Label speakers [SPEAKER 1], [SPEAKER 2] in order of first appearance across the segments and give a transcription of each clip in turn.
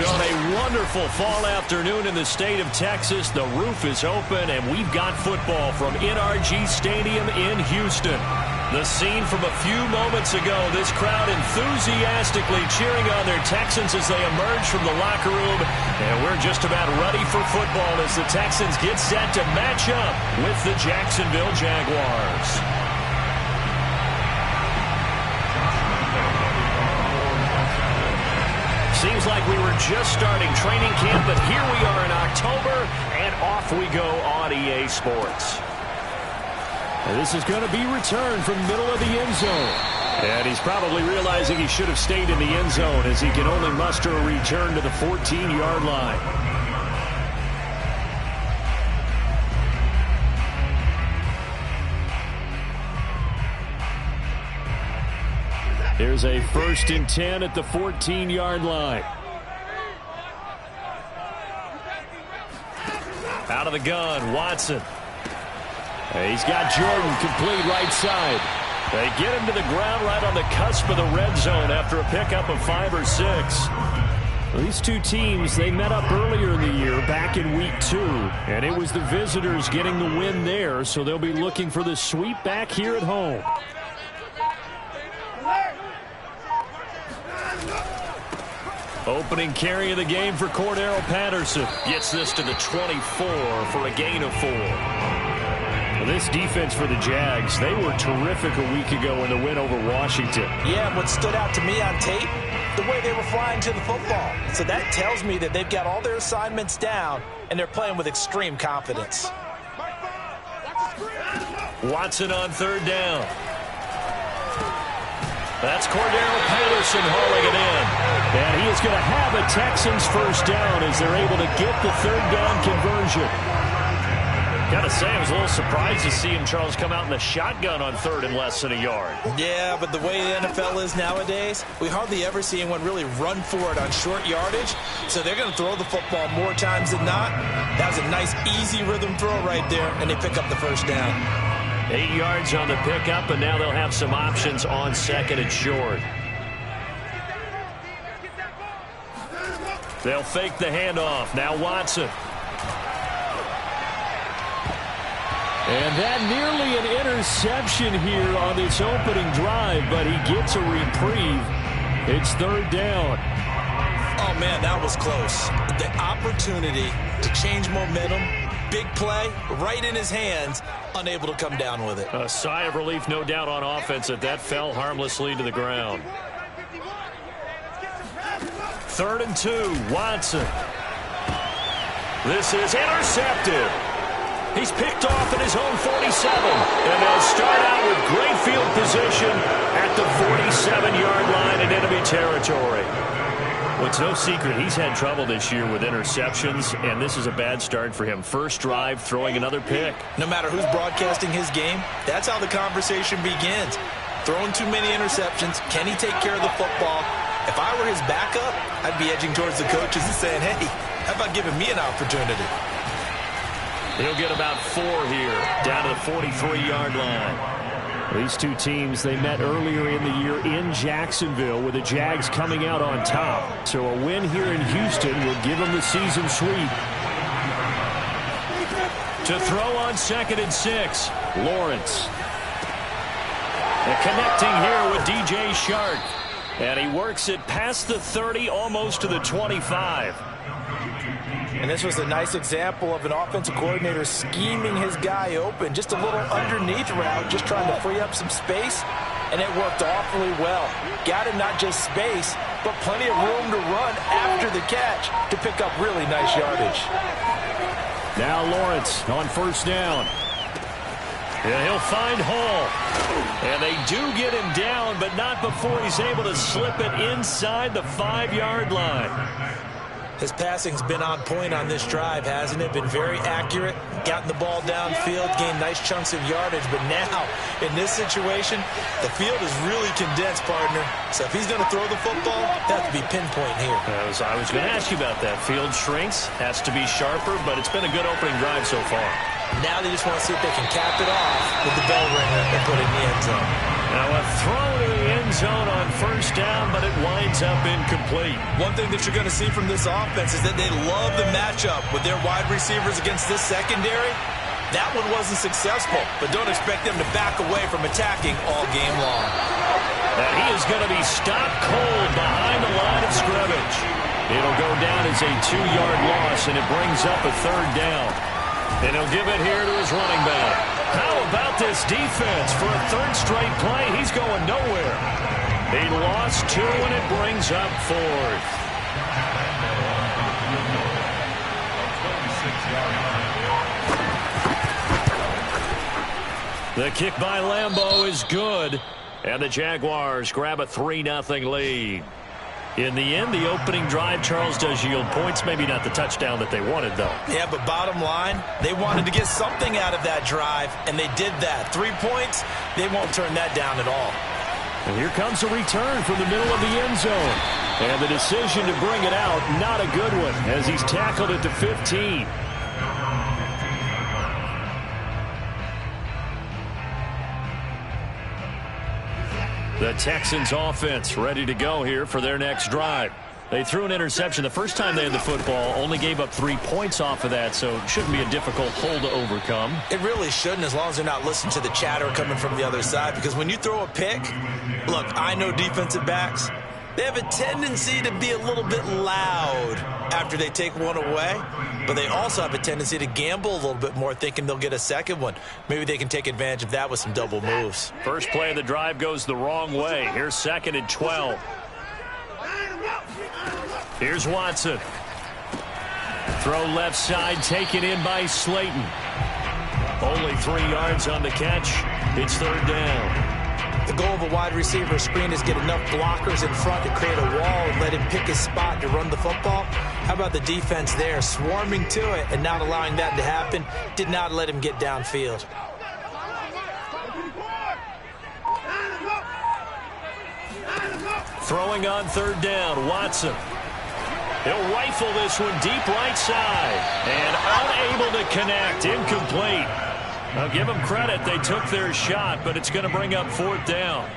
[SPEAKER 1] On a wonderful fall afternoon in the state of Texas, the roof is open, and we've got football from NRG Stadium in Houston. The scene from a few moments ago, this crowd enthusiastically cheering on their Texans as they emerge from the locker room. And we're just about ready for football as the Texans get set to match up with the Jacksonville Jaguars. Seems like we were just starting training camp, but here we are in October, and off we go on EA Sports. And this is going to be returned from middle of the end zone. And he's probably realizing he should have stayed in the end zone as he can only muster a return to the 14-yard line. Here's a 1st and 10 at the 14-yard line. Out of the gun, Watson. He's got Jordan complete right side. They get him to the ground right on the cusp of the red zone after a pickup of 5 or 6. Well, these two teams, they met up earlier in the year back in week 2, and it was the visitors getting the win there, so they'll be looking for the sweep back here at home. Opening carry of the game for Cordero Patterson. Gets this to the 24 for a gain of 4. Well, this defense for the Jags, they were terrific a week ago in the win over Washington.
[SPEAKER 2] Yeah, what stood out to me on tape, the way they were flying to the football. So that tells me that they've got all their assignments down, and they're playing with extreme confidence.
[SPEAKER 1] Watson on 3rd down. That's Cordero Patterson hauling it in. And he is going to have a Texans 1st down as they're able to get the 3rd down conversion. Got to say, I was a little surprised to see him, Charles, come out in the shotgun on 3rd and less than a yard.
[SPEAKER 2] Yeah, but the way the NFL is nowadays, we hardly ever see anyone really run for it on short yardage. So they're going to throw the football more times than not. That was a nice, easy rhythm throw right there, and they pick up the 1st down.
[SPEAKER 1] 8 yards on the pickup, and now they'll have some options on 2nd and short. They'll fake the handoff. Now Watson. And that nearly an interception here on this opening drive, but he gets a reprieve. It's 3rd down.
[SPEAKER 2] Oh, man, that was close. The opportunity to change momentum, big play, right in his hands, unable to come down with it.
[SPEAKER 1] A sigh of relief, no doubt, on offense that fell harmlessly to the ground. 3rd and 2, Watson. This is intercepted. He's picked off at his own 47. And they'll start out with great field position at the 47-yard line in enemy territory. Well, it's no secret he's had trouble this year with interceptions, and this is a bad start for him. First drive, throwing another pick.
[SPEAKER 2] No matter who's broadcasting his game, that's how the conversation begins. Throwing too many interceptions, can he take care of the football? If I were his backup, I'd be edging towards the coaches and saying, hey, how about giving me an opportunity?
[SPEAKER 1] He'll get about 4 here, down to the 43-yard line. These two teams, they met earlier in the year in Jacksonville with the Jags coming out on top. So a win here in Houston will give them the season sweep. To throw on 2nd and 6, Lawrence. And connecting here with DJ Shark. And he works it past the 30, almost to the 25.
[SPEAKER 2] And this was a nice example of an offensive coordinator scheming his guy open. Just a little underneath route, just trying to free up some space. And it worked awfully well. Got him not just space, but plenty of room to run after the catch to pick up really nice yardage.
[SPEAKER 1] Now Lawrence on 1st down. And he'll find Hall. And they do get him down, but not before he's able to slip it inside the 5-yard line.
[SPEAKER 2] His passing's been on point on this drive, hasn't it? Been very accurate, gotten the ball downfield, gained nice chunks of yardage. But now, in this situation, the field is really condensed, partner. So if he's going to throw the football, that has to be pinpoint here.
[SPEAKER 1] I was going to ask you about that. Field shrinks, has to be sharper, but it's been a good opening drive so far.
[SPEAKER 2] Now they just want to see if they can cap it off with the bell ringer and put it in the end zone.
[SPEAKER 1] Now a throw to the end zone on first down, but it winds up incomplete.
[SPEAKER 2] One thing that you're going to see from this offense is that they love the matchup with their wide receivers against this secondary. That one wasn't successful, but don't expect them to back away from attacking all game long.
[SPEAKER 1] And he is going to be stopped cold behind the line of scrimmage. It'll go down as a 2-yard loss, and it brings up a third down. And he'll give it here to his running back. How about this defense? For a third straight play, he's going nowhere. He lost 2, and it brings up 4th. The kick by Lambeau is good, and the Jaguars grab a 3-0 lead. In the end, the opening drive, Charles, does yield points. Maybe not the touchdown that they wanted, though.
[SPEAKER 2] Yeah, but bottom line, they wanted to get something out of that drive, and they did that. 3 points, they won't turn that down at all.
[SPEAKER 1] And here comes a return from the middle of the end zone. And the decision to bring it out, not a good one, as he's tackled at the 15. The Texans offense ready to go here for their next drive. They threw an interception the first time they had the football, only gave up 3 points off of that, so it shouldn't be a difficult hole to overcome.
[SPEAKER 2] It really shouldn't, as long as they're not listening to the chatter coming from the other side, because when you throw a pick, look, I know defensive backs, they have a tendency to be a little bit loud after they take one away, but they also have a tendency to gamble a little bit more, thinking they'll get a second one. Maybe they can take advantage of that with some double moves.
[SPEAKER 1] First play of the drive goes the wrong way. Here's 2nd and 12. Here's Watson. Throw left side, taken in by Slayton. Only 3 yards on the catch. It's 3rd down.
[SPEAKER 2] The goal of a wide receiver screen is get enough blockers in front to create a wall and let him pick his spot to run the football. How about the defense there, swarming to it and not allowing that to happen? Did not let him get downfield.
[SPEAKER 1] Throwing on 3rd down, Watson. He'll rifle this one deep right side. And unable to connect, incomplete. I'll give them credit. They took their shot, but it's going to bring up 4th down.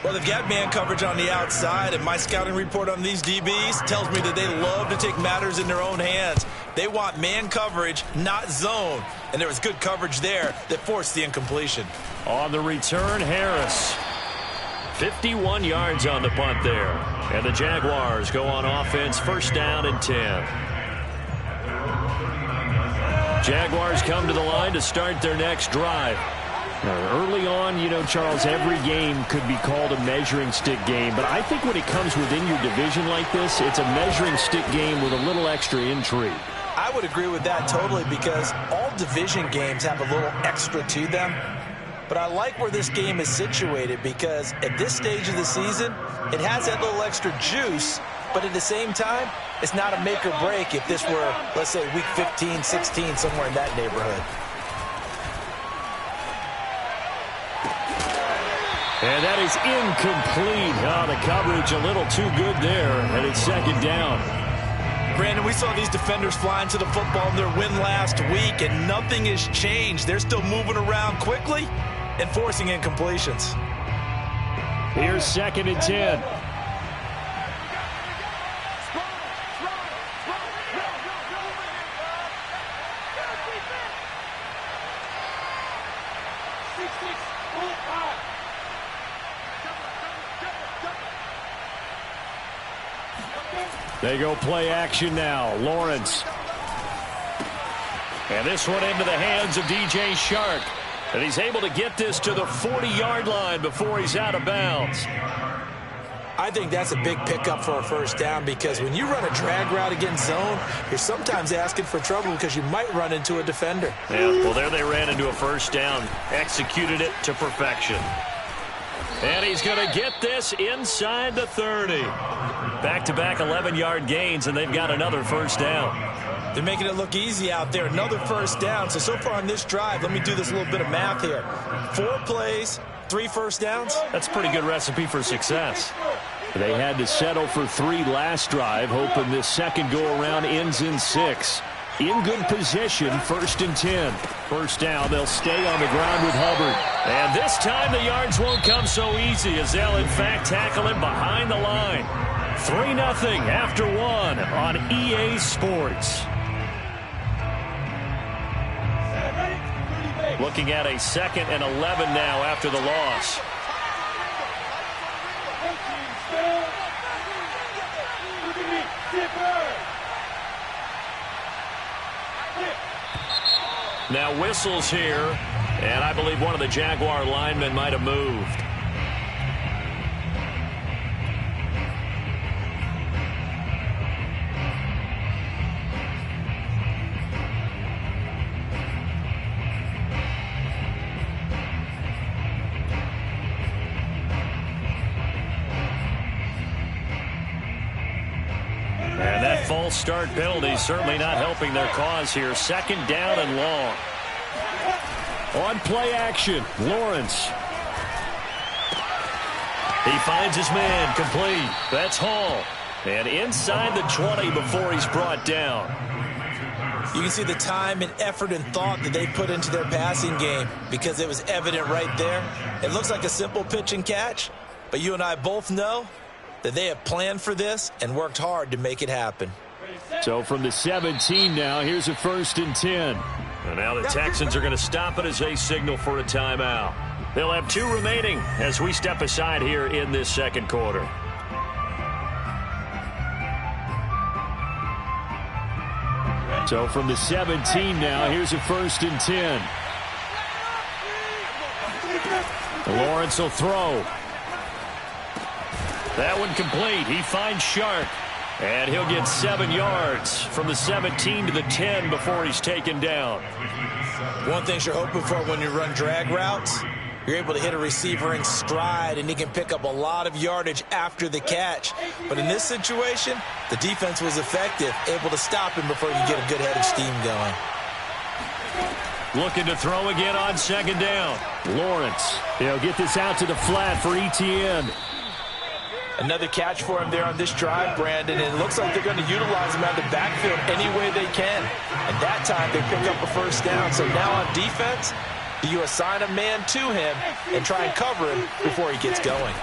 [SPEAKER 2] Well, they've got man coverage on the outside, and my scouting report on these DBs tells me that they love to take matters in their own hands. They want man coverage, not zone. And there was good coverage there that forced the incompletion.
[SPEAKER 1] On the return, Harris. 51 yards on the punt there. And the Jaguars go on offense, 1st down and 10. Jaguars come to the line to start their next drive. Early on, you know, Charles, every game could be called a measuring stick game. But I think when it comes within your division like this, it's a measuring stick game with a little extra intrigue.
[SPEAKER 2] I would agree with that totally, because all division games have a little extra to them. But I like where this game is situated, because at this stage of the season, it has that little extra juice. But at the same time, it's not a make or break if this were, let's say, week 15, 16, somewhere in that neighborhood.
[SPEAKER 1] And that is incomplete. Oh, the coverage a little too good there, and it's 2nd down.
[SPEAKER 2] Brandon, we saw these defenders flying to the football in their win last week, and nothing has changed. They're still moving around quickly and forcing incompletions.
[SPEAKER 1] Here's 2nd and 10. They go play action now. Lawrence. And this one into the hands of DJ Shark. And he's able to get this to the 40-yard line before he's out of bounds.
[SPEAKER 2] I think that's a big pickup for a 1st down, because when you run a drag route against zone, you're sometimes asking for trouble because you might run into a defender.
[SPEAKER 1] Yeah, well, there they ran into a 1st down. Executed it to perfection. And he's going to get this inside the 30. Back-to-back 11-yard gains, and they've got another first down.
[SPEAKER 2] They're making it look easy out there. Another first down. So far on this drive, let me do this little bit of math here. 4 plays, 3 first downs.
[SPEAKER 1] That's a pretty good recipe for success. They had to settle for 3 last drive, hoping this second go-around ends in 6. In good position, 1st and 10. First down, they'll stay on the ground with Hubbard. And this time the yards won't come so easy as they'll, in fact, tackle him behind the line. 3-0 after 1 on EA Sports. Looking at a 2nd and 11 now after the loss. Now whistles here, and I believe one of the Jaguar linemen might have moved. And that false start penalty certainly not helping their cause here. 2nd down and long. On play action, Lawrence. He finds his man, complete. That's Hall. And inside the 20 before he's brought down.
[SPEAKER 2] You can see the time and effort and thought that they put into their passing game because it was evident right there. It looks like a simple pitch and catch, but you and I both know that they have planned for this and worked hard to make it happen.
[SPEAKER 1] So from the 17 now, here's a 1st and 10. And now the Texans are going to stop it as they signal for a timeout. They'll have 2 remaining as we step aside here in this second quarter. So from the 17 now, here's a 1st and 10. Lawrence will throw. That one complete. He finds Sharp. And he'll get 7 yards from the 17 to the 10 before he's taken down.
[SPEAKER 2] One thing you're hoping for when you run drag routes, you're able to hit a receiver in stride, and he can pick up a lot of yardage after the catch. But in this situation, the defense was effective, able to stop him before he could get a good head of steam going.
[SPEAKER 1] Looking to throw again on 2nd down. Lawrence. He'll get this out to the flat for ETN.
[SPEAKER 2] Another catch for him there on this drive, Brandon, and it looks like they're going to utilize him out of the backfield any way they can. And that time they pick up a first down. So now on defense, do you assign a man to him and try and cover him before he gets going?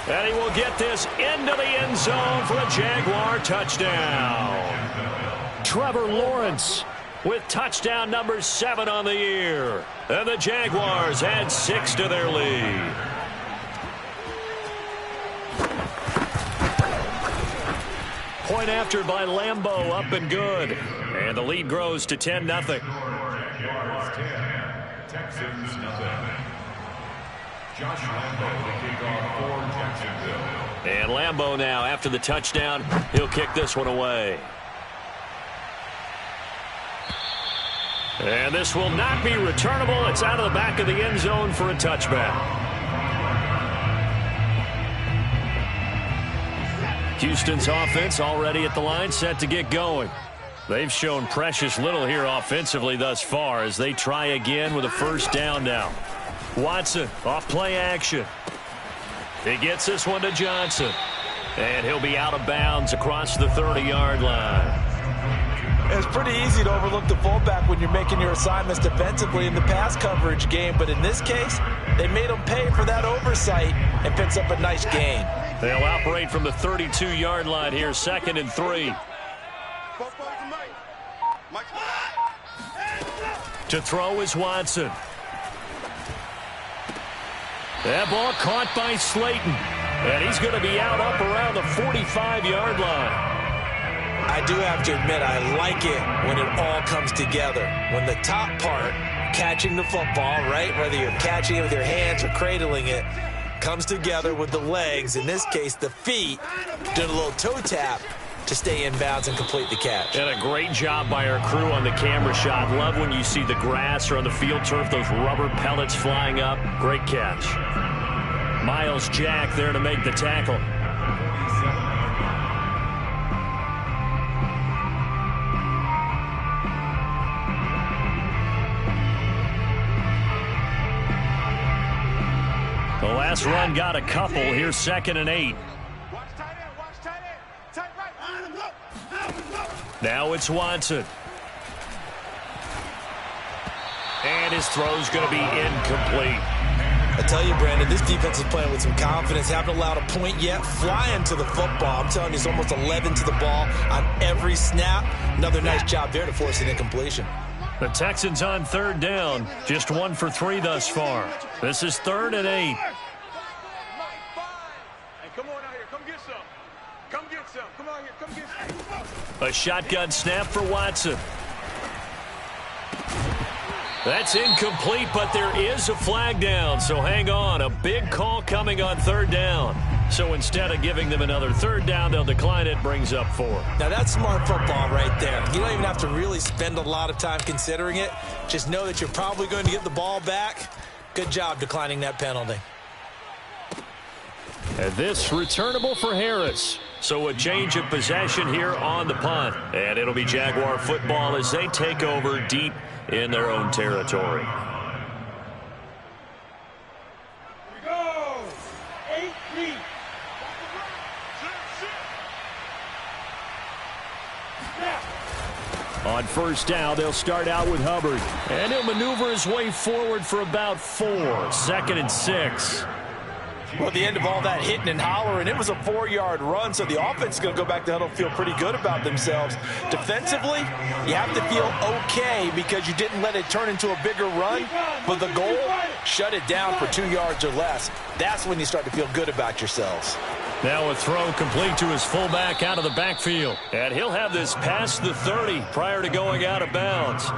[SPEAKER 1] And he will get this into the end zone for a Jaguar touchdown. Trevor Lawrence with touchdown number 7 on the year. And the Jaguars add 6 to their lead. Point after by Lambeau, up and good. And the lead grows to 10-0.
[SPEAKER 3] Jaguars 10, Texans nothing. Josh Lambeau to kick off for Jacksonville.
[SPEAKER 1] And Lambeau now, after the touchdown, he'll kick this one away. And this will not be returnable. It's out of the back of the end zone for a touchback. Houston's offense already at the line, set to get going. They've shown precious little here offensively thus far as they try again with a first down now. Watson off play action. He gets this one to Johnson. And he'll be out of bounds across the 30-yard line.
[SPEAKER 2] It's pretty easy to overlook the fullback when you're making your assignments defensively in the pass coverage game, but in this case, they made him pay for that oversight and picks up a nice gain.
[SPEAKER 1] They'll operate from the 32-yard line here, 2nd and 3. To throw is Watson. That ball caught by Slayton. And he's going to be out up around the 45-yard line.
[SPEAKER 2] I do have to admit, I like it when it all comes together. When the top part, catching the football, right, whether you're catching it with your hands or cradling it, comes together with the legs, in this case the feet, doing a little toe tap to stay in bounds and complete the catch.
[SPEAKER 1] And a great job by our crew on the camera shot. Love when you see the grass or on the field turf, those rubber pellets flying up. Great catch. Miles Jack there to make the tackle. This run got a couple. Here's 2nd and 8. Now it's Watson. And his throw's going to be incomplete.
[SPEAKER 2] I tell you, Brandon, this defense is playing with some confidence. Haven't allowed a point yet. Flying to the football. I'm telling you, it's almost 11 to the ball on every snap. Another nice job there to force an incompletion.
[SPEAKER 1] The Texans on 3rd down. Just 1 for 3 thus far. This is 3rd and 8.
[SPEAKER 4] Hey, come on out here. Come get some. Come get some. Come on here. Come get some.
[SPEAKER 1] A shotgun snap for Watson. That's incomplete, but there is a flag down, so hang on. A big call coming on 3rd down. So instead of giving them another 3rd down, they'll decline it, brings up 4.
[SPEAKER 2] Now that's smart football right there. You don't even have to really spend a lot of time considering it. Just know that you're probably going to get the ball back. Good job declining that penalty.
[SPEAKER 1] And this returnable for Harris. So a change of possession here on the punt. And it'll be Jaguar football as they take over deep in their own territory.
[SPEAKER 4] Here we go. 8 feet.
[SPEAKER 1] On 1st down, they'll start out with Hubbard. And he'll maneuver his way forward for about 4. 2nd and 6.
[SPEAKER 2] Well, at the end of all that hitting and hollering, it was a 4-yard run, so the offense is going to go back to huddle and feel pretty good about themselves. Defensively, you have to feel okay because you didn't let it turn into a bigger run, but the goal, shut it down for 2 yards or less. That's when you start to feel good about yourselves.
[SPEAKER 1] Now a throw complete to his fullback out of the backfield. And he'll have this past the 30 prior to going out of bounds.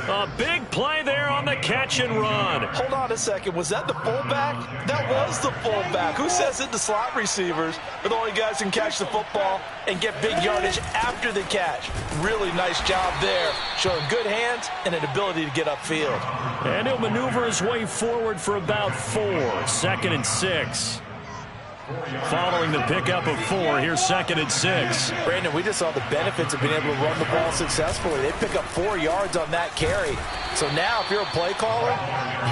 [SPEAKER 1] A big play there on the catch and run.
[SPEAKER 2] Hold on a second. Was that the fullback? That was the fullback. Who says it? The slot receivers are the only guys who can catch the football and get big yardage after the catch. Really nice job there. Showing good hands and an ability to get upfield.
[SPEAKER 1] And he'll maneuver his way forward for about 4. 2nd and 6. Following the pickup of 4, here's 2nd and 6.
[SPEAKER 2] Brandon, we just saw the benefits of being able to run the ball successfully. They pick up 4 yards on that carry. So now if you're a play caller,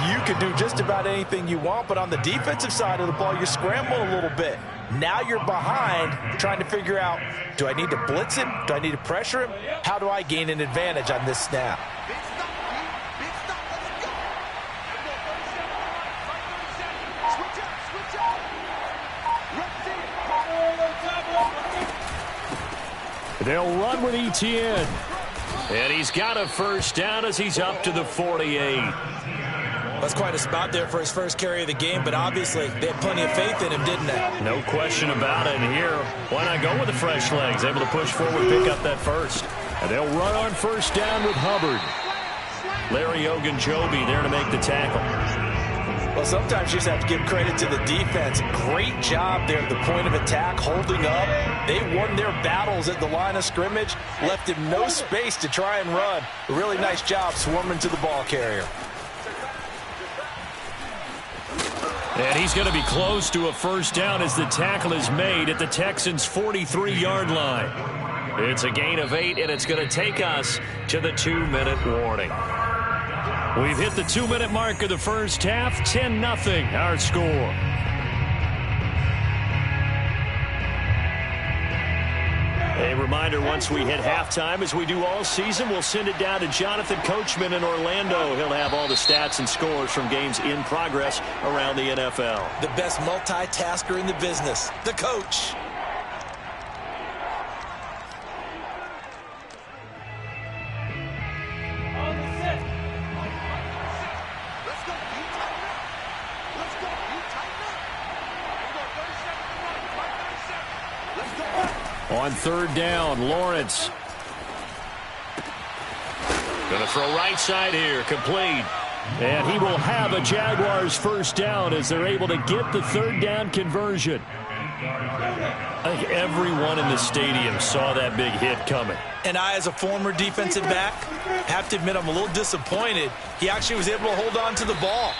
[SPEAKER 2] you can do just about anything you want. But on the defensive side of the ball, you scramble a little bit. Now you're behind trying to figure out, do I need to blitz him? Do I need to pressure him? How do I gain an advantage on this snap?
[SPEAKER 1] They'll run with Etienne. And he's got a 1st down as he's up to the 48.
[SPEAKER 2] That's quite a spot there for his first carry of the game, but obviously they had plenty of faith in him, didn't they?
[SPEAKER 1] No question about it. And here, why not go with the fresh legs? Able to push forward, pick up that 1st. And they'll run on 1st down with Hubbard. Larry Ogunjobi there to make the tackle.
[SPEAKER 2] Well, sometimes you just have to give credit to the defense. Great job there at the point of attack, holding up. They won their battles at the line of scrimmage, left him no space to try and run. A really nice job swarming to the ball carrier.
[SPEAKER 1] And he's going to be close to a 1st down as the tackle is made at the Texans' 43-yard line. It's a gain of 8, and it's going to take us to the 2-minute warning. We've hit the 2-minute mark of the first half, 10-0 our score. A reminder, once we hit halftime, as we do all season, we'll send it down to Jonathan Coachman in Orlando. He'll have all the stats and scores from games in progress around the NFL.
[SPEAKER 2] The best multitasker in the business, the coach.
[SPEAKER 1] On 3rd down, Lawrence. Going to throw right side here, complete. And he will have a Jaguars 1st down as they're able to get the 3rd down conversion. I think everyone in the stadium saw that big hit coming.
[SPEAKER 2] And I, as a former defensive back, have to admit I'm a little disappointed. He actually was able to hold on to the ball.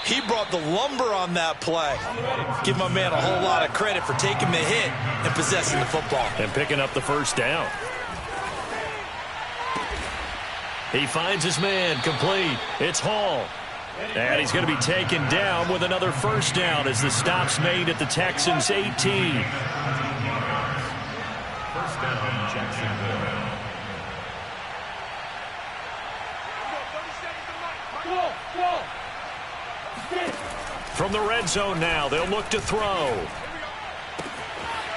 [SPEAKER 2] He brought the lumber on that play. Give my man a whole lot of credit for taking the hit and possessing the football.
[SPEAKER 1] And picking up the 1st down. He finds his man, complete. It's Hall. And he's going to be taken down with another first down as the stop's made at the Texans' 18.
[SPEAKER 3] First down, Jacksonville.
[SPEAKER 1] From the red zone now, they'll look to throw.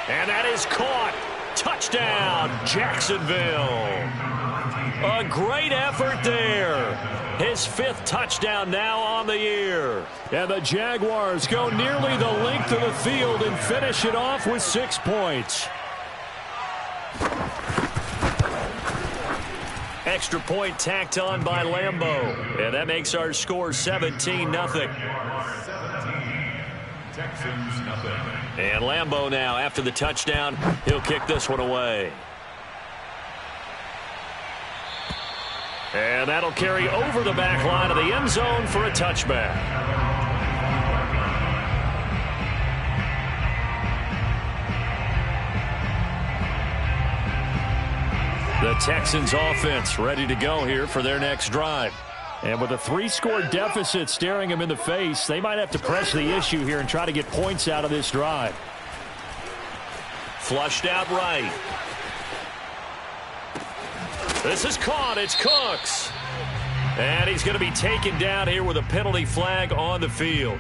[SPEAKER 1] And that is caught. Touchdown, Jacksonville. A great effort there. His 5th touchdown now on the year. And the Jaguars go nearly the length of the field and finish it off with 6 points. Extra point tacked on by Lambeau. And that makes our score 17-0.
[SPEAKER 3] Texans, nothing.
[SPEAKER 1] And Lambeau now, after the touchdown, he'll kick this one away. And that'll carry over the back line of the end zone for a touchback. The Texans offense ready to go here for their next drive. And with a 3-score deficit staring them in the face, they might have to press the issue here and try to get points out of this drive. Flushed out right. This is caught. It's Cooks. And he's going to be taken down here with a penalty flag on the field.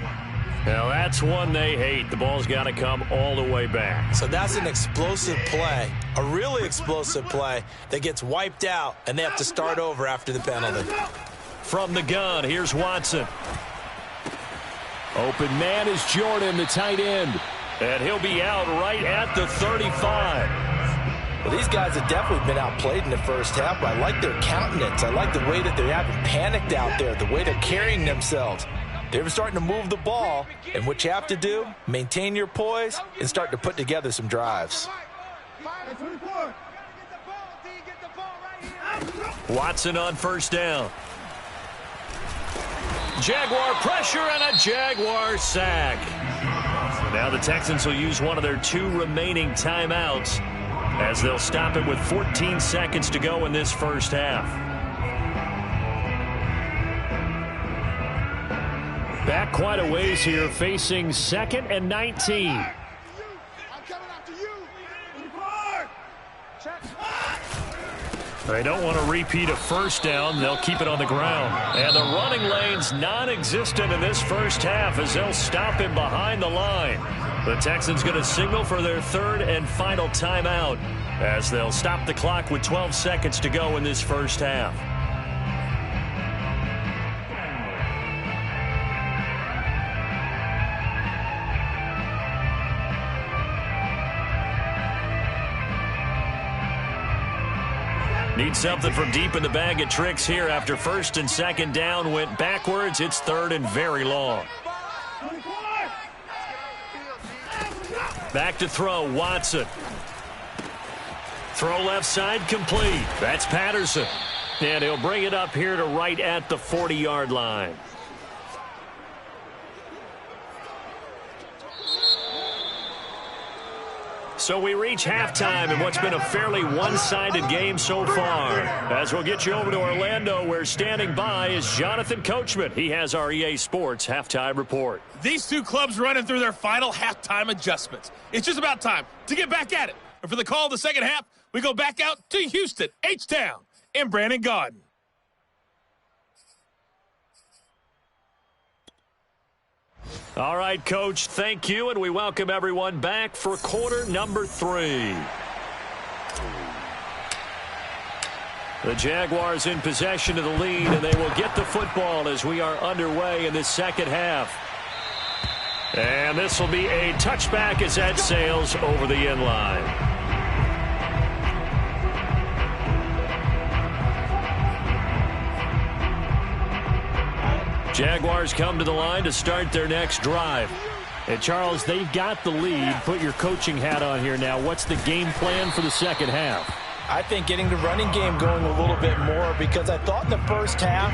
[SPEAKER 1] Now, that's one they hate. The ball's got to come all the way back.
[SPEAKER 2] So that's an explosive play, a really explosive play that gets wiped out, and they have to start over after the penalty.
[SPEAKER 1] From the gun, here's Watson. Open man is Jordan, the tight end. And he'll be out right at the 35.
[SPEAKER 2] Well, these guys have definitely been outplayed in the first half, but I like their countenance. I like the way that they haven't panicked out there, the way they're carrying themselves. They're starting to move the ball, and what you have to do, maintain your poise and start to put together some drives.
[SPEAKER 1] Watson on first down. Jaguar pressure and a Jaguar sack. Now the Texans will use one of their 2 remaining timeouts as they'll stop it with 14 seconds to go in this first half. Back quite a ways here, facing 2nd and 19.
[SPEAKER 4] I'm coming after you.
[SPEAKER 1] They don't want to repeat a first down. They'll keep it on the ground. And the running lane's non-existent in this first half as they'll stop him behind the line. The Texans going to signal for their 3rd and final timeout as they'll stop the clock with 12 seconds to go in this first half. Need something from deep in the bag of tricks here after 1st and 2nd down went backwards. It's 3rd and very long. Back to throw, Watson. Throw left side complete. That's Patterson. And he'll bring it up here to right at the 40-yard line. So we reach halftime in what's been a fairly one-sided game so far. As we'll get you over to Orlando, where standing by is Jonathan Coachman. He has our EA Sports halftime report.
[SPEAKER 5] These 2 clubs running through their final halftime adjustments. It's just about time to get back at it. And for the call of the second half, we go back out to Houston, H-Town, and Brandon Gaudin.
[SPEAKER 1] All right, Coach, thank you, and we welcome everyone back for quarter number 3. The Jaguars in possession of the lead, and they will get the football as we are underway in this second half. And this will be a touchback as that sails over the end line. Jaguars come to the line to start their next drive. And, Charles, they've got the lead. Put your coaching hat on here now. What's the game plan for the second half?
[SPEAKER 2] I think getting the running game going a little bit more, because I thought in the first half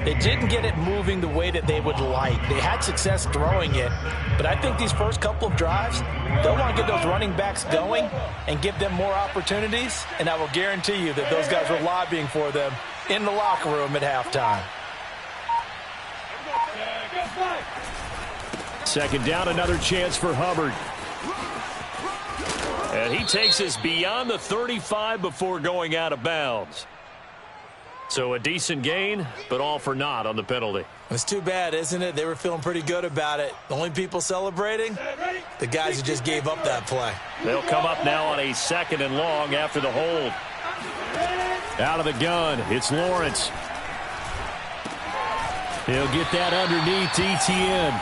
[SPEAKER 2] they didn't get it moving the way that they would like. They had success throwing it, but I think these first couple of drives, they'll want to get those running backs going and give them more opportunities, and I will guarantee you that those guys were lobbying for them in the locker room at halftime.
[SPEAKER 1] Second down, another chance for Hubbard. And he takes us beyond the 35 before going out of bounds. So a decent gain, but all for naught on the penalty.
[SPEAKER 2] It's too bad, isn't it? They were feeling pretty good about it. The only people celebrating, the guys who just gave up that play.
[SPEAKER 1] They'll come up now on a 2nd and long after the hold. Out of the gun, it's Lawrence. He'll get that underneath Etienne.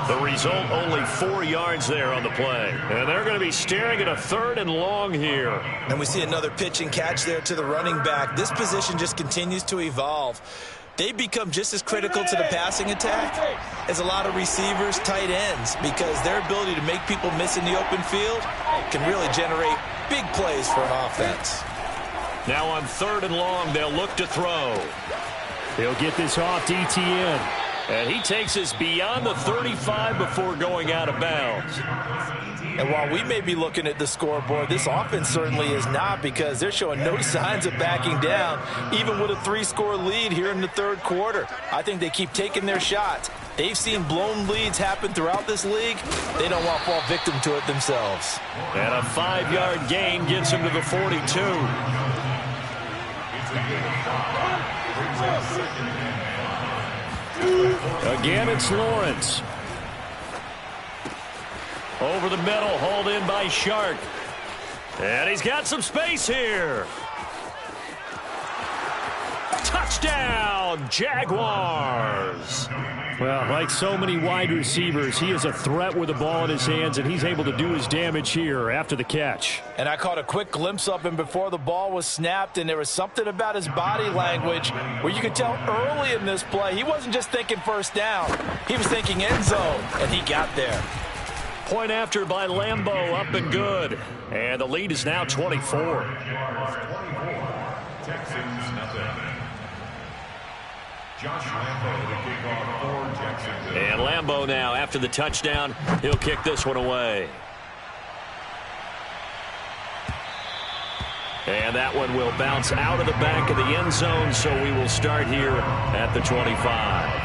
[SPEAKER 1] The result, only 4 yards there on the play. And they're going to be staring at a 3rd and long here.
[SPEAKER 2] And we see another pitch and catch there to the running back. This position just continues to evolve. They become just as critical to the passing attack as a lot of receivers, tight ends, because their ability to make people miss in the open field can really generate big plays for an offense.
[SPEAKER 1] Now on 3rd and long, they'll look to throw. He'll get this off to Etienne. And he takes us beyond the 35 before going out of bounds.
[SPEAKER 2] And while we may be looking at the scoreboard, this offense certainly is not, because they're showing no signs of backing down, even with a 3-score lead here in the 3rd quarter. I think they keep taking their shots. They've seen blown leads happen throughout this league. They don't want to fall victim to it themselves.
[SPEAKER 1] And a 5-yard gain gets him to the 42. Again, it's Lawrence. Over the middle, hauled in by Shark. And he's got some space here. Touchdown, Jaguars. Well, like so many wide receivers, he is a threat with the ball in his hands, and he's able to do his damage here after the catch.
[SPEAKER 2] And I caught a quick glimpse of him before the ball was snapped, and there was something about his body language where you could tell early in this play he wasn't just thinking first down. He was thinking end zone, and he got there.
[SPEAKER 1] Point after by Lambeau, up and good. And the lead is now 24.
[SPEAKER 3] Texans nothing. Josh Lambeau to kick off for Jacksonville.
[SPEAKER 1] And Lambeau now, after the touchdown, he'll kick this one away. And that one will bounce out of the back of the end zone, so we will start here at the 25.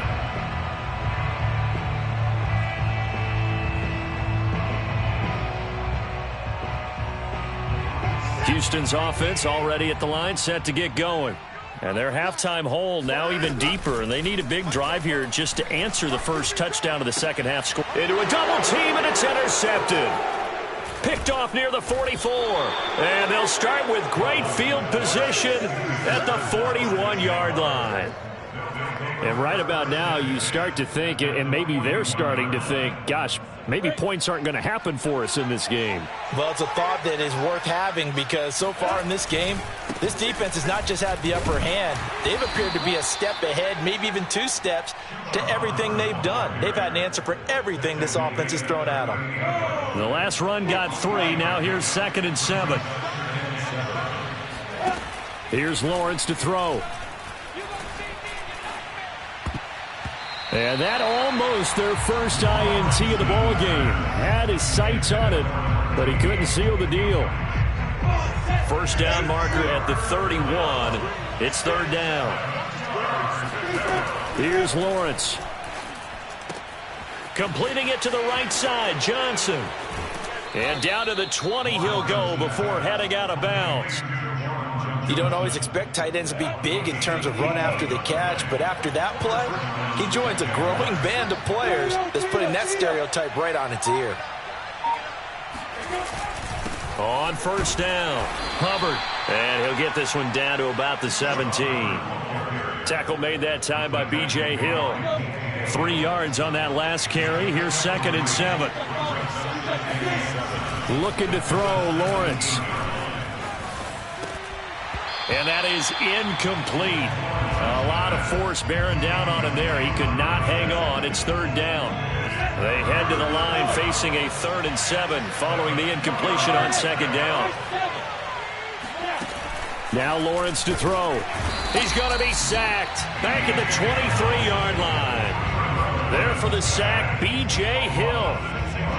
[SPEAKER 1] Houston's offense already at the line, set to get going. And their halftime hole now even deeper, and they need a big drive here just to answer the first touchdown of the second half score. Into a double team, and it's intercepted. Picked off near the 44. And they'll start with great field position at the 41-yard line. And right about now, you start to think, and maybe they're starting to think, gosh, maybe points aren't going to happen for us in this game.
[SPEAKER 2] Well, it's a thought that is worth having, because so far in this game, this defense has not just had the upper hand. They've appeared to be a step ahead, maybe even 2 steps, to everything they've done. They've had an answer for everything this offense has thrown at them.
[SPEAKER 1] The last run got 3. Now here's 2nd and 7. Here's Lawrence to throw. And that almost their first INT of the ball game. Had his sights on it, but he couldn't seal the deal. First down marker at the 31. It's 3rd down. Here's Lawrence. Completing it to the right side, Johnson. And down to the 20 he'll go before heading out of bounds.
[SPEAKER 2] You don't always expect tight ends to be big in terms of run after the catch, but after that play, he joins a growing band of players that's putting that stereotype right on its ear.
[SPEAKER 1] On first down, Hubbard. And he'll get this one down to about the 17. Tackle made that time by B.J. Hill. 3 yards on that last carry. Here's 2nd and 7. Looking to throw, Lawrence. And that is incomplete. A lot of force bearing down on him there. He could not hang on. It's 3rd down. They head to the line facing a 3rd and 7 following the incompletion on 2nd down. Now Lawrence to throw. He's going to be sacked back at the 23-yard line. There for the sack, B.J. Hill.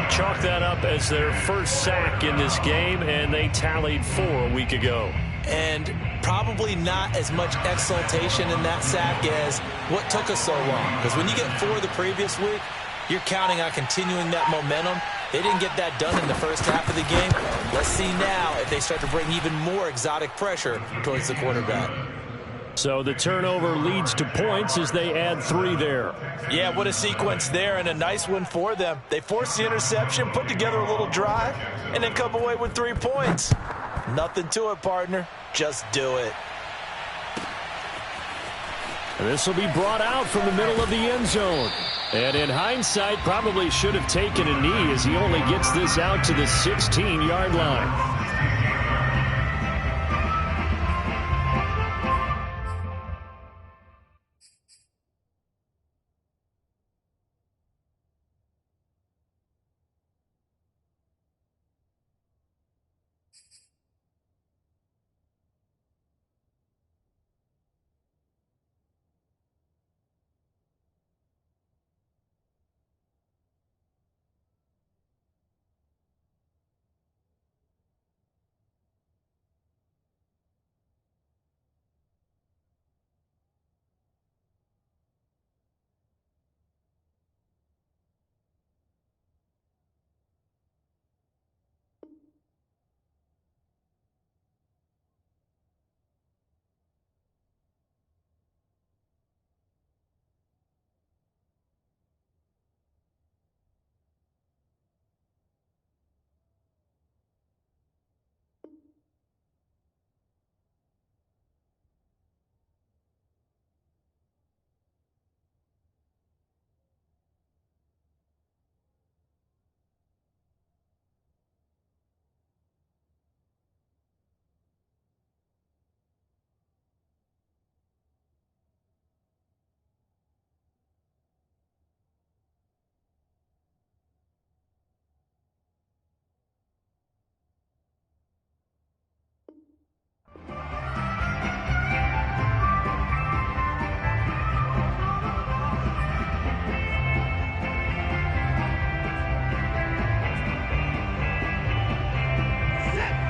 [SPEAKER 1] Chalk that up as their first sack in this game, and they tallied 4 a week ago.
[SPEAKER 2] And probably not as much exultation in that sack as what took us so long. Because when you get 4 the previous week, You're counting on continuing that momentum. They didn't get that done in the first half of the game. Let's see now if they start to bring even more exotic pressure towards the quarterback.
[SPEAKER 1] So the turnover leads to points as they add 3 there.
[SPEAKER 2] Yeah, what a sequence there, and a nice one for them. They forced the interception, put together a little drive, and then come away with 3 points. Nothing to it, partner. Just do it.
[SPEAKER 1] And this will be brought out from the middle of the end zone. And in hindsight, probably should have taken a knee as he only gets this out to the 16-yard line.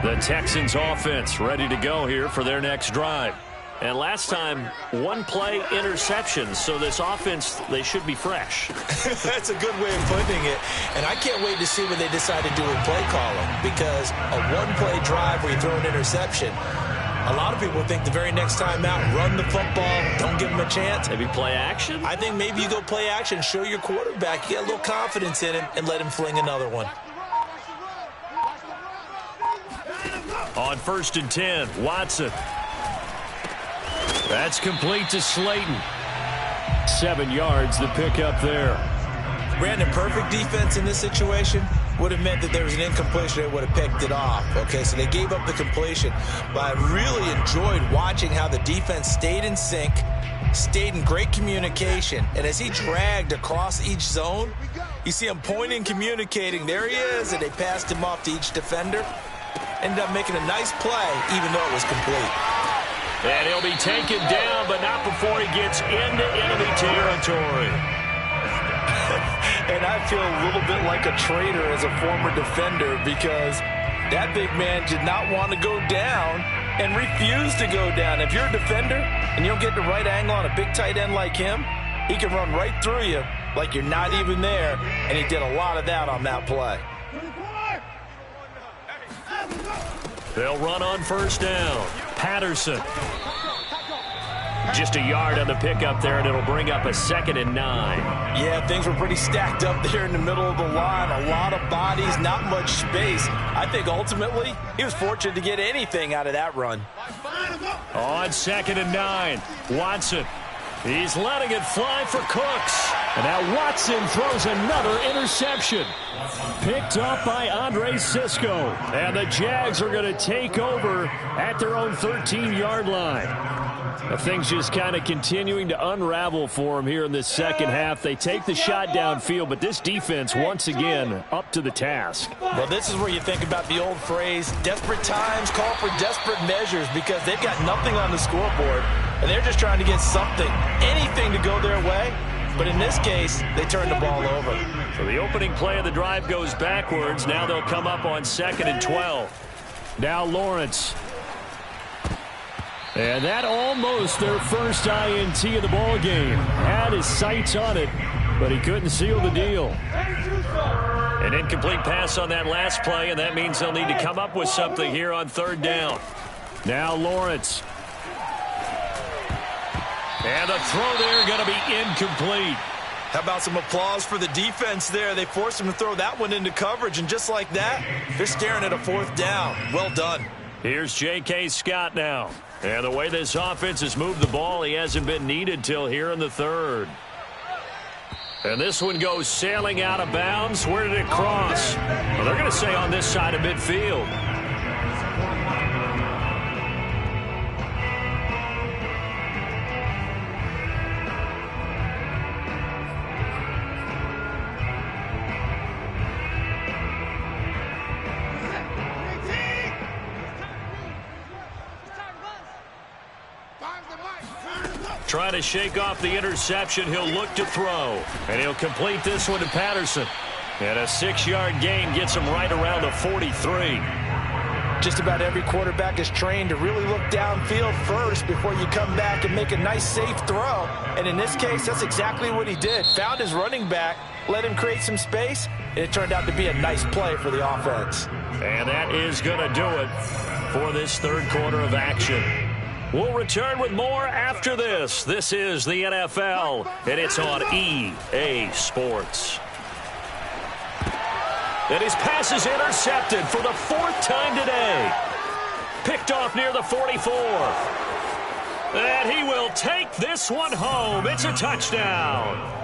[SPEAKER 1] The Texans offense ready to go here for their next drive. And last time, 1-play interception, so this offense, they should be fresh.
[SPEAKER 2] That's a good way of putting it. And I can't wait to see what they decide to do with play calling, because a 1-play drive where you throw an interception, a lot of people think the very next time out, run the football, don't give them a chance.
[SPEAKER 1] Maybe play action?
[SPEAKER 2] I think maybe you go play action, show your quarterback, you get a little confidence in him, and let him fling another one.
[SPEAKER 1] On 1st and 10, Watson. That's complete to Slayton. 7 yards, the pickup there.
[SPEAKER 2] Brandon, perfect defense in this situation would have meant that there was an incompletion. They would have picked it off. Okay, so they gave up the completion. But I really enjoyed watching how the defense stayed in sync, stayed in great communication. And as he dragged across each zone, you see him pointing, communicating. There he is, and they passed him off to each defender. Ended up making a nice play, even though it was complete.
[SPEAKER 1] And he'll be taken down, but not before he gets into enemy territory.
[SPEAKER 2] And I feel a little bit like a traitor as a former defender, because that big man did not want to go down and refused to go down. If you're a defender and you don't get the right angle on a big tight end like him, he can run right through you like you're not even there, and he did a lot of that on that play.
[SPEAKER 1] They'll run on 1st down. Patterson. Just a yard on the pickup there, and it'll bring up a 2nd and 9.
[SPEAKER 2] Yeah, things were pretty stacked up there in the middle of the line. A lot of bodies, not much space. I think ultimately he was fortunate to get anything out of that run.
[SPEAKER 1] On 2nd and 9, Watson. He's letting it fly for Cooks. And now Watson throws another interception. Picked up by Andre Sisco. And the Jags are going to take over at their own 13-yard line. Now, things just kind of continuing to unravel for them here in this second half. They take the shot downfield, but this defense, once again, up to the task.
[SPEAKER 2] Well, this is where you think about the old phrase, desperate times call for desperate measures, because they've got nothing on the scoreboard, and they're just trying to get something, anything to go their way. But in this case, they turned the ball over.
[SPEAKER 1] So the opening play of the drive goes backwards. Now they'll come up on 2nd and 12. Now Lawrence. And that almost their first INT of the ball game. Had his sights on it. but he couldn't seal the deal. An incomplete pass on that last play, and that means they'll need to come up with something here on third down. Now Lawrence. And the throw there going to be incomplete.
[SPEAKER 2] How about some applause for the defense there? They forced him to throw that one into coverage, and just like that, they're staring at a fourth down. Well done.
[SPEAKER 1] Here's J.K. Scott now. And the way this offense has moved the ball, he hasn't been needed till here in the third. And this one goes sailing out of bounds. Where did it cross? Well, they're going to say on this side of midfield. Trying to shake off the interception. He'll look to throw. And he'll complete this one to Patterson. And a 6-yard gain gets him right around the 43.
[SPEAKER 2] Just about every quarterback is trained to really look downfield first before you come back and make a nice, safe throw. And in this case, that's exactly what he did. Found his running back, let him create some space, and it turned out to be a nice play for the offense.
[SPEAKER 1] And that is going to do it for this third quarter of action. We'll return with more after this. This is the NFL, and it's on EA Sports. And his pass is intercepted for the fourth time today. Picked off near the 44. And he will take this one home. It's a touchdown.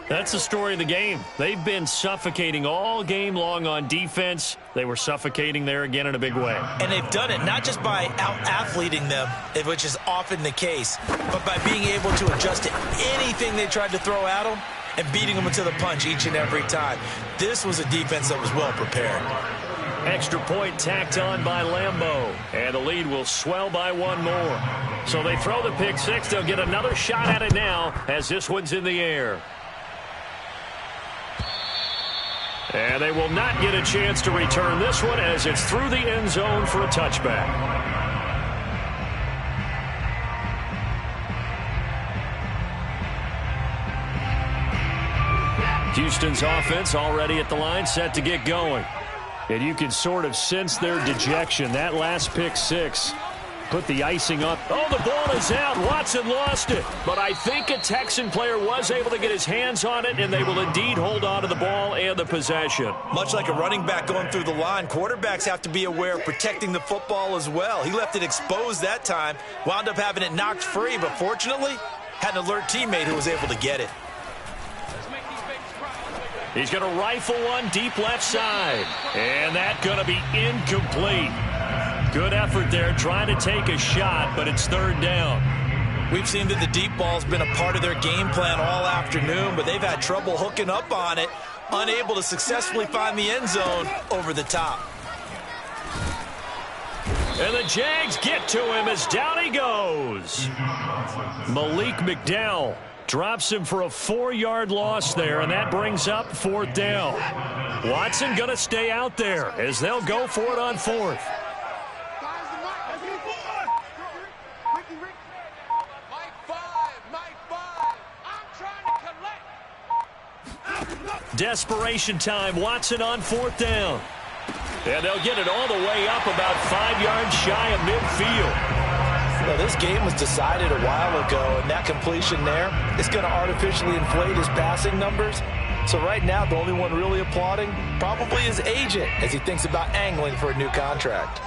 [SPEAKER 1] That's the story of the game. They've been suffocating all game long on defense. They were suffocating there again in a big way.
[SPEAKER 2] And they've done it not just by out-athleting them, which is often the case, but by being able to adjust to anything they tried to throw at them and beating them to the punch each and every time. This was a defense that was well prepared.
[SPEAKER 1] Extra point tacked on by Lambeau. And the lead will swell by one more. So they throw the pick six. They'll get another shot at it now as this one's in the air. And they will not get a chance to return this one as it's through the end zone for a touchback. Houston's offense already at the line, set to get going. And you can sort of sense their dejection. That last pick six put the icing up. Oh, the ball is out. Watson lost it. But I think a Texan player was able to get his hands on it, and they will indeed hold on to the ball and the possession.
[SPEAKER 2] Much like a running back going through the line, quarterbacks have to be aware of protecting the football as well. He left it exposed that time, wound up having it knocked free, but fortunately, had an alert teammate who was able to get it.
[SPEAKER 1] He's going to rifle one deep left side. And that's going to be incomplete. Good effort there trying to take a shot, but it's third down.
[SPEAKER 2] We've seen that the deep ball's been a part of their game plan all afternoon, but they've had trouble hooking up on it, unable to successfully find the end zone over the top.
[SPEAKER 1] And the Jags get to him as down he goes. Malik McDowell drops him for a 4-yard loss there, and that brings up fourth down. Watson going to stay out there as they'll go for it on fourth. Desperation time. Watson on fourth down. And they'll get it all the way up about 5 yards shy of midfield.
[SPEAKER 2] Well, this game was decided a while ago, and that completion there is going to artificially inflate his passing numbers. So right now, the only one really applauding probably his agent as he thinks about angling for a new contract.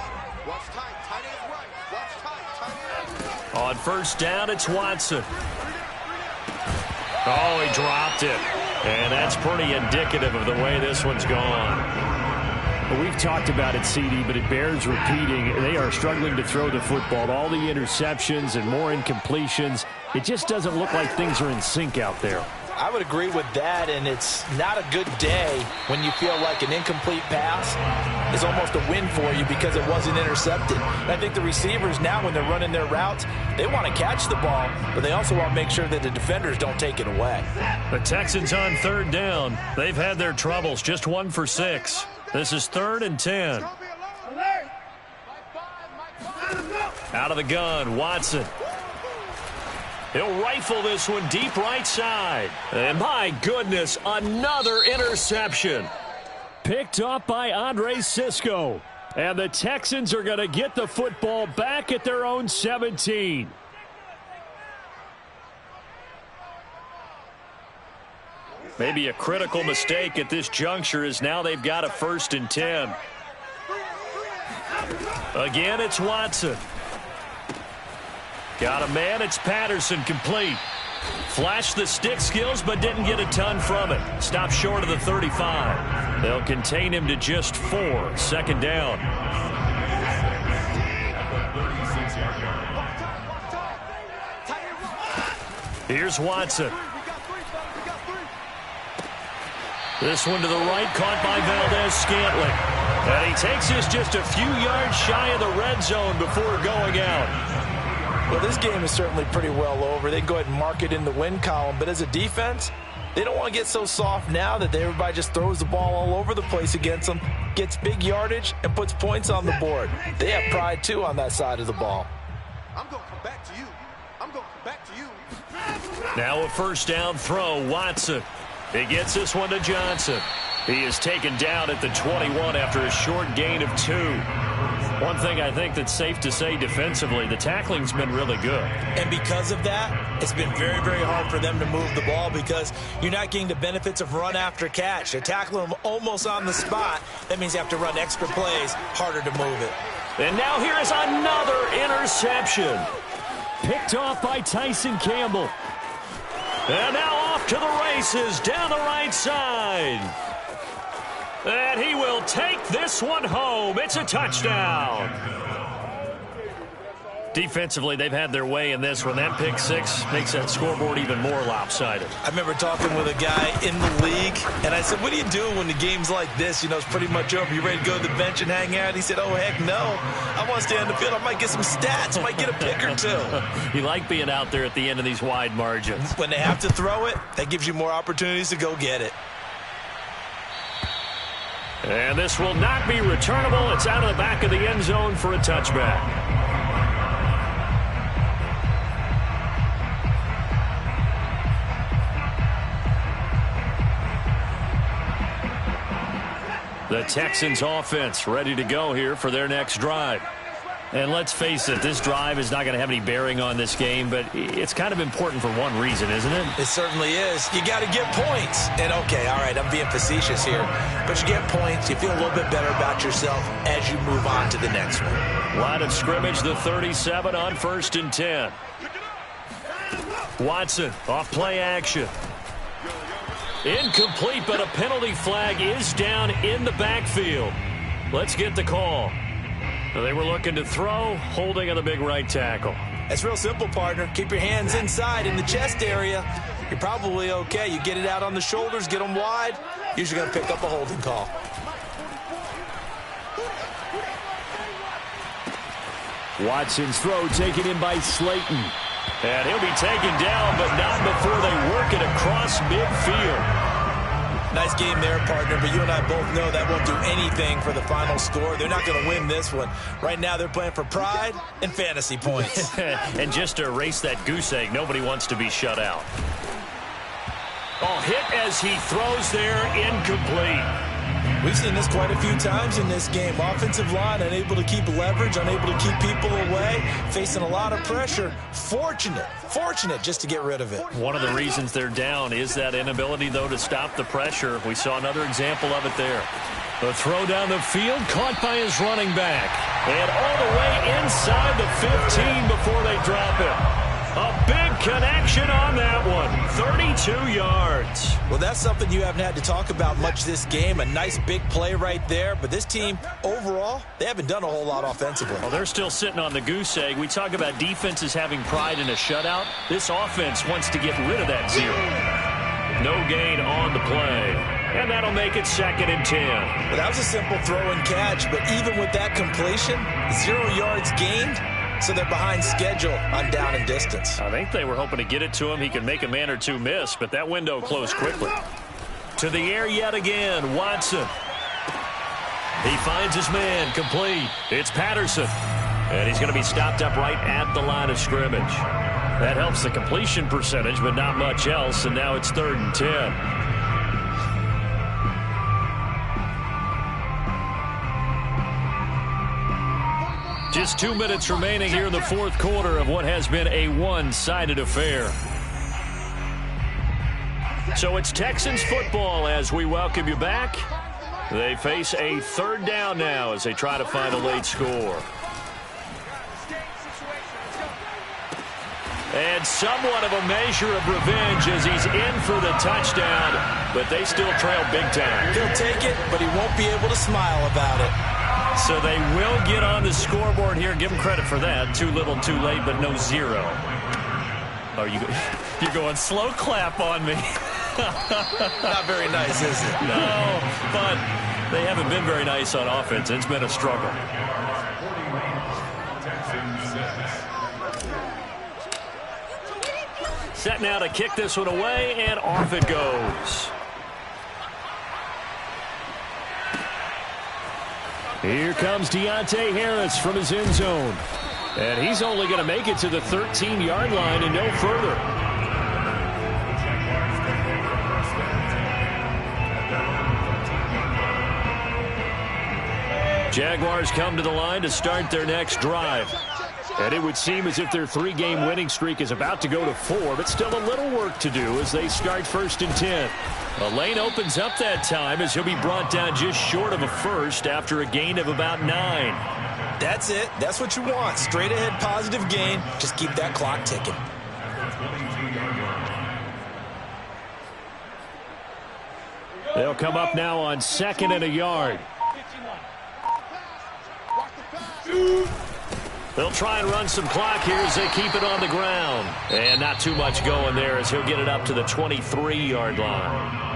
[SPEAKER 1] On first down, it's Watson. Oh, he dropped it. And that's pretty indicative of the way this one's gone.
[SPEAKER 6] Well, we've talked about it, CD, but it bears repeating. They are struggling to throw the football. All the interceptions and more incompletions. It just doesn't look like things are in sync out there.
[SPEAKER 2] I would agree with that, and it's not a good day when you feel like an incomplete pass is almost a win for you because it wasn't intercepted. And I think the receivers now, when they're running their routes, they want to catch the ball, but they also want to make sure that the defenders don't take it away.
[SPEAKER 1] The Texans on third down. They've had their troubles, just 1 for 6. This is 3rd and 10. Out of the gun, Watson. He'll rifle this one deep right side. And my goodness, another interception.
[SPEAKER 6] Picked off by Andre Cisco. And the Texans are going to get the football back at their own 17.
[SPEAKER 1] Maybe a critical mistake at this juncture is now they've got a 1st and 10. Again, it's Watson. Got a man, it's Patterson, complete. Flashed the stick skills, but didn't get a ton from it. Stopped short of the 35. They'll contain him to just 4. 2nd down. Here's Watson. This one to the right, caught by Valdez-Scantling. And he takes this just a few yards shy of the red zone before going out.
[SPEAKER 2] Well, this game is certainly pretty well over. They go ahead and mark it in the win column. But as a defense, they don't want to get so soft now that everybody just throws the ball all over the place against them, gets big yardage, and puts points on the board. They have pride, too, on that side of the ball.
[SPEAKER 4] I'm going to come back to you. I'm going to come back to you.
[SPEAKER 1] Now a 1st down throw, Watson. He gets this one to Johnson. He is taken down at the 21 after a short gain of 2. One thing I think that's safe to say defensively, the tackling's been really good.
[SPEAKER 2] And because of that, it's been very, very hard for them to move the ball because you're not getting the benefits of run after catch. They're tackling them almost on the spot. That means you have to run extra plays, harder to move it.
[SPEAKER 1] And now here is another interception.
[SPEAKER 6] Picked off by Tyson Campbell.
[SPEAKER 1] And now off to the races down the right side. And he will take this one home. It's a touchdown. Defensively, they've had their way in this one. That pick 6 makes that scoreboard even more lopsided.
[SPEAKER 2] I remember talking with a guy in the league, and I said, what do you do when the game's like this? You know, it's pretty much over. You ready to go to the bench and hang out? He said, oh, heck no. I want to stay on the field. I might get some stats. Might get a pick or 2.
[SPEAKER 1] You like being out there at the end of these wide margins.
[SPEAKER 2] When they have to throw it, that gives you more opportunities to go get it.
[SPEAKER 1] And this will not be returnable. It's out of the back of the end zone for a touchback. The Texans offense ready to go here for their next drive. And let's face it, this drive is not going to have any bearing on this game, but it's kind of important for one reason, isn't it?
[SPEAKER 2] It certainly is. You got to get points. And, okay, all right, I'm being facetious here. But you get points, you feel a little bit better about yourself as you move on to the next one.
[SPEAKER 1] Line of scrimmage, the 37 on 1st and 10. Watson, off play action. Incomplete, but a penalty flag is down in the backfield. Let's get the call. They were looking to throw, holding on the big right tackle.
[SPEAKER 2] It's real simple, partner. Keep your hands inside in the chest area. You're probably okay. You get it out on the shoulders, get them wide. Usually going to pick up a holding call.
[SPEAKER 6] Watson's throw taken in by Slayton.
[SPEAKER 1] And he'll be taken down, but not before they work it across midfield.
[SPEAKER 2] Nice game there, partner, but you and I both know that won't do anything for the final score. They're not going to win this one. Right now, they're playing for pride and fantasy points.
[SPEAKER 1] And just to erase that goose egg, nobody wants to be shut out. Oh, hit as he throws there, incomplete.
[SPEAKER 2] We've seen this quite a few times in this game. Offensive line unable to keep leverage, unable to keep people away, facing a lot of pressure. Fortunate just to get rid of it.
[SPEAKER 1] One of the reasons they're down is that inability, though, to stop the pressure. We saw another example of it there. The throw down the field, caught by his running back. And all the way inside the 15 before they drop it. A big connection on that one. 32 yards.
[SPEAKER 2] Well, that's something you haven't had to talk about much this game. A nice big play right there. But this team, overall, they haven't done a whole lot offensively.
[SPEAKER 1] Well, they're still sitting on the goose egg. We talk about defenses having pride in a shutout. This offense wants to get rid of that 0. No gain on the play. And that'll make it 2nd and 10.
[SPEAKER 2] Well, that was a simple throw and catch. But even with that completion, 0 yards gained. So they're behind schedule on down and distance.
[SPEAKER 1] I think they were hoping to get it to him. He could make a man or two miss, but that window closed quickly. To the air yet again, Watson. He finds his man, complete. It's Patterson. And he's going to be stopped up right at the line of scrimmage. That helps the completion percentage, but not much else, and now it's 3rd and 10. Just 2 minutes remaining here in the fourth quarter of what has been a one-sided affair. So it's Texans football as we welcome you back. They face a 3rd down now as they try to find a late score. And somewhat of a measure of revenge as he's in for the touchdown, but they still trail big time.
[SPEAKER 2] He'll take it, but he won't be able to smile about it.
[SPEAKER 1] So they will get on the scoreboard here. Give them credit for that. Too little, too late, but no 0. Oh, you're going slow clap on me.
[SPEAKER 2] Not very nice, is it?
[SPEAKER 1] No, but they haven't been very nice on offense. It's been a struggle. Set now to kick this one away, and off it goes. Here comes Deontay Harris from his end zone. And he's only going to make it to the 13-yard line and no further. Jaguars come to the line to start their next drive. And it would seem as if their 3-game winning streak is about to go to 4, but still a little work to do as they start 1st and 10. A lane opens up that time as he'll be brought down just short of a first after a gain of about 9.
[SPEAKER 2] That's it. That's what you want. Straight ahead positive gain. Just keep that clock ticking.
[SPEAKER 6] They'll come up now on 2nd and a yard.
[SPEAKER 1] They'll try and run some clock here as they keep it on the ground. And not too much going there as he'll get it up to the 23-yard line.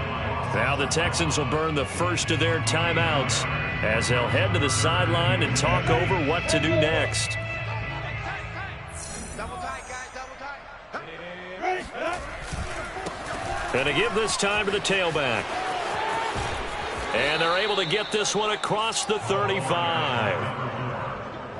[SPEAKER 1] Now the Texans will burn the first of their timeouts as they'll head to the sideline and talk over what to do next. And to give this time to the tailback. And they're able to get this one across the 35.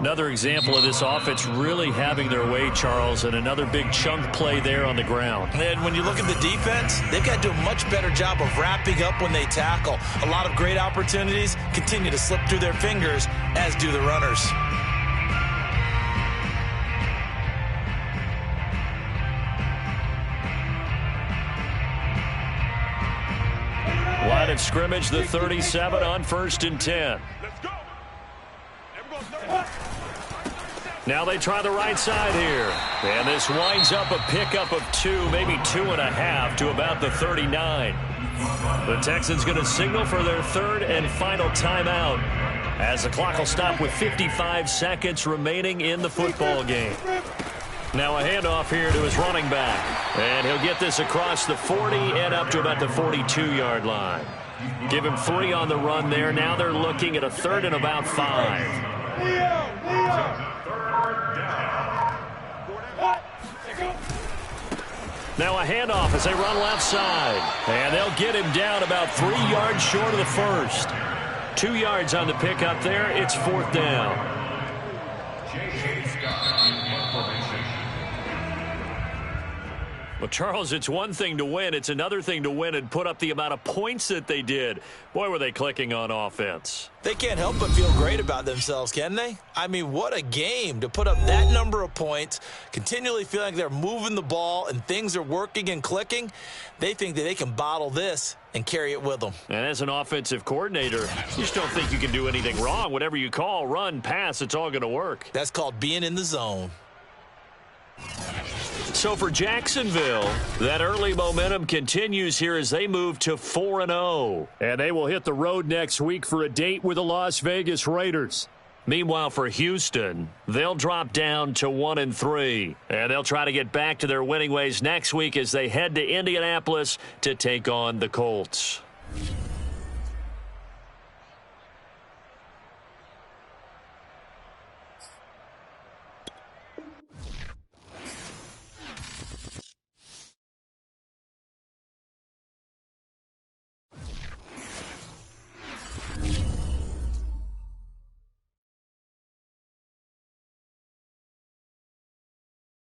[SPEAKER 1] Another example of this offense really having their way, Charles, and another big chunk play there on the ground.
[SPEAKER 2] And when you look at the defense, they've got to do a much better job of wrapping up when they tackle. A lot of great opportunities continue to slip through their fingers, as do the runners.
[SPEAKER 1] Line of scrimmage, the 37 on 1st and 10. Now they try the right side here. And this winds up a pickup of 2, maybe 2.5 to about the 39. The Texans going to signal for their 3rd and final timeout as the clock will stop with 55 seconds remaining in the football game. Now a handoff here to his running back. And he'll get this across the 40 and up to about the 42-yard line. Give him 3 on the run there. Now they're looking at a 3rd and about 5. Now a handoff as they run left side. And they'll get him down about 3 yards short of the first. 2 yards on the pickup there. It's 4th down. Well, Charles, it's one thing to win. It's another thing to win and put up the amount of points that they did. Boy, were they clicking on offense.
[SPEAKER 2] They can't help but feel great about themselves, can they? I mean, what a game to put up that number of points, continually feeling like they're moving the ball and things are working and clicking. They think that they can bottle this and carry it with them.
[SPEAKER 1] And as an offensive coordinator, you just don't think you can do anything wrong. Whatever you call, run, pass, it's all going to work.
[SPEAKER 2] That's called being in the zone.
[SPEAKER 1] So for Jacksonville, that early momentum continues here as they move to 4-0.
[SPEAKER 6] And they will hit the road next week for a date with the Las Vegas Raiders.
[SPEAKER 1] Meanwhile, for Houston, they'll drop down to 1-3. And they'll try to get back to their winning ways next week as they head to Indianapolis to take on the Colts.